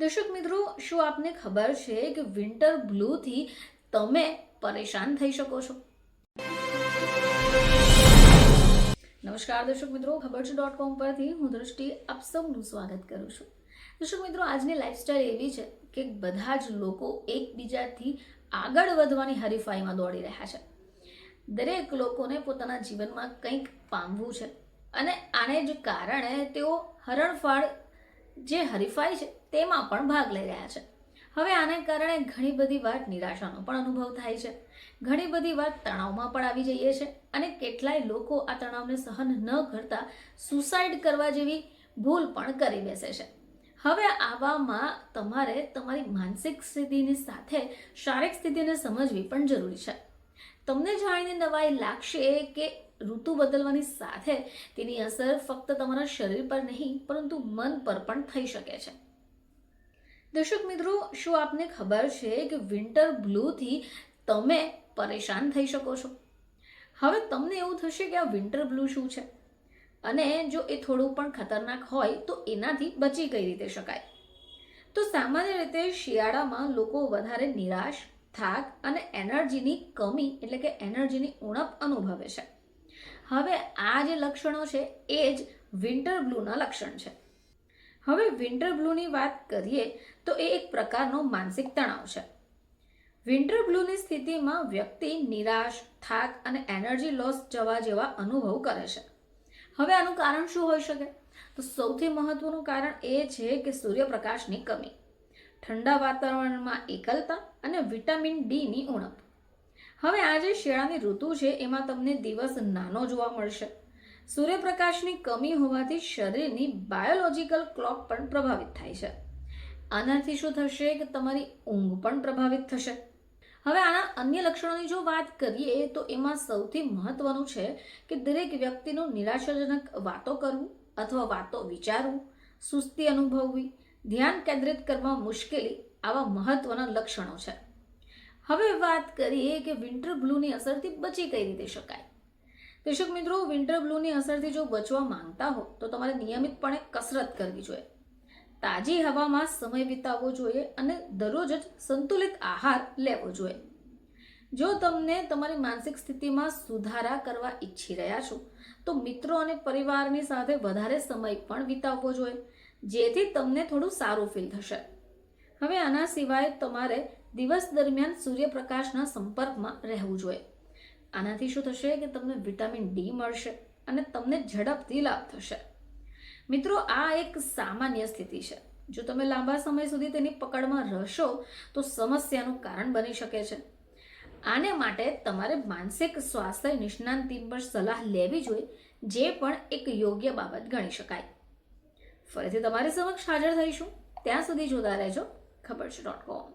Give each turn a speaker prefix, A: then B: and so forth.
A: દર્શક મિત્રો, શું આપને ખબર છે કે વિન્ટર બ્લૂથી તમે પરેશાન થઈ શકો છો? નમસ્કાર દર્શક મિત્રો, ખબર છે .com પરથી હું દ્રષ્ટિ આપ સૌનું સ્વાગત કરું છું. દર્શક મિત્રો, આજની લાઈફસ્ટાઈલ એવી છે કે બધા જ લોકો એકબીજાથી આગળ વધવાની હરીફાઈમાં દોડી રહ્યા છે. દરેક લોકોને પોતાના જીવનમાં કંઈક પામવું છે અને આને જ કારણે તેઓ હરણફાળ જે હરીફાઈ છે તેમાં પણ ભાગ લઈ રહ્યા છે. હવે આને કારણે ઘણી બધી વાર નિરાશાનો પણ અનુભવ થાય છે, ઘણી બધી વાર તણાવમાં પણ આવી જઈએ છે અને કેટલાય લોકો આ તણાવને સહન ન કરતા સુસાઇડ કરવા જેવી ભૂલ પણ કરી બેસે છે. હવે આવામાં તમારે તમારી માનસિક સ્થિતિની સાથે શારીરિક સ્થિતિને સમજવી પણ જરૂરી છે. તમને જાણીને નવાઈ લાગશે કે ઋતુ બદલવાની સાથે તેની અસર ફક્ત તમારા શરીર પર નહીં પરંતુ મન પર પણ થઈ શકે છે. દર્શક મિત્રો, શું આપને ખબર છે કે વિન્ટર બ્લૂથી તમે પરેશાન થઈ શકો છો? હવે તમને એવું થશે કે આ વિન્ટર બ્લુ શું છે અને જો એ થોડું પણ ખતરનાક હોય તો એનાથી બચી કઈ રીતે શકાય? તો સામાન્ય રીતે શિયાળામાં લોકો વધારે નિરાશ, થાક અને એનર્જીની કમી એટલે કે એનર્જીની ઉણપ અનુભવે છે. હવે આ જે લક્ષણો છે એ જ વિન્ટર બ્લૂના લક્ષણ છે. હવે વિન્ટર બ્લૂની વાત કરીએ તો એ એક પ્રકારનો માનસિક તણાવ છે. વિન્ટર બ્લૂની સ્થિતિમાં વ્યક્તિ નિરાશ, થાક અને એનર્જી લોસ જવા જેવા અનુભવ કરે છે. હવે આનું કારણ શું હોઈ શકે? તો સૌથી મહત્વનું કારણ એ છે કે સૂર્યપ્રકાશની કમી, ઠંડા વાતાવરણમાં એકલતા અને વિટામિન ડીની ઉણપ. હવે આ જે શિયાળાની ઋતુ છે એમાં તમને દિવસ નાનો જોવા મળશે. સૂર્યપ્રકાશની કમી હોવાથી શરીરની બાયોલોજિકલ ક્લોક પણ પ્રભાવિત થાય છે. આનાથી શું થશે કે તમારી ઊંઘ પણ પ્રભાવિત થશે. હવે આના અન્ય લક્ષણોની જો વાત કરીએ તો એમાં સૌથી મહત્વનું છે કે દરેક વ્યક્તિનું નિરાશાજનક વાતો કરવું અથવા વાતો વિચારવું, સુસ્તી અનુભવવી, ધ્યાન કેન્દ્રિત કરવા મુશ્કેલી આવા મહત્વના લક્ષણો છે. હવે વાત કરીએ કે વિન્ટર બ્લૂની અસરથી બચી કઈ રીતે શકાય. દર્શક મિત્રો, વિન્ટર બ્લૂની અસરથી જો બચવા માંગતા હો તો તમારે નિયમિતપણે કસરત કરવી જોઈએ, તાજી હવામાં સમય વિતાવવો જોઈએ અને દરરોજ જ સંતુલિત આહાર લેવો જોઈએ. જો તમને તમારી માનસિક સ્થિતિમાં સુધારા કરવા ઈચ્છી રહ્યા છો તો મિત્રો અને પરિવારની સાથે વધારે સમય પણ વિતાવવો જોઈએ, જેથી તમને થોડું સારું ફીલ થશે. હવે આના સિવાય તમારે દિવસ દરમિયાન સૂર્યપ્રકાશના સંપર્કમાં રહેવું જોઈએ. આનાથી શું થશે કે તમને વિટામિન ડી મળશે અને તમને ઝડપથી લાભ થશે. મિત્રો, આ એક સામાન્ય સ્થિતિ છે. જો તમે લાંબા સમય સુધી તેની પકડમાં રહેશો તો સમસ્યાનું કારણ બની શકે છે. આને માટે તમારે માનસિક સ્વાસ્થ્ય નિષ્ણાંત પર સલાહ લેવી જોઈએ, જે પણ એક યોગ્ય બાબત ગણી શકાય. ફરીથી તમારી સમક્ષ હાજર થઈશું. ત્યાં સુધી જોતા રહેજો ખબર છે .com.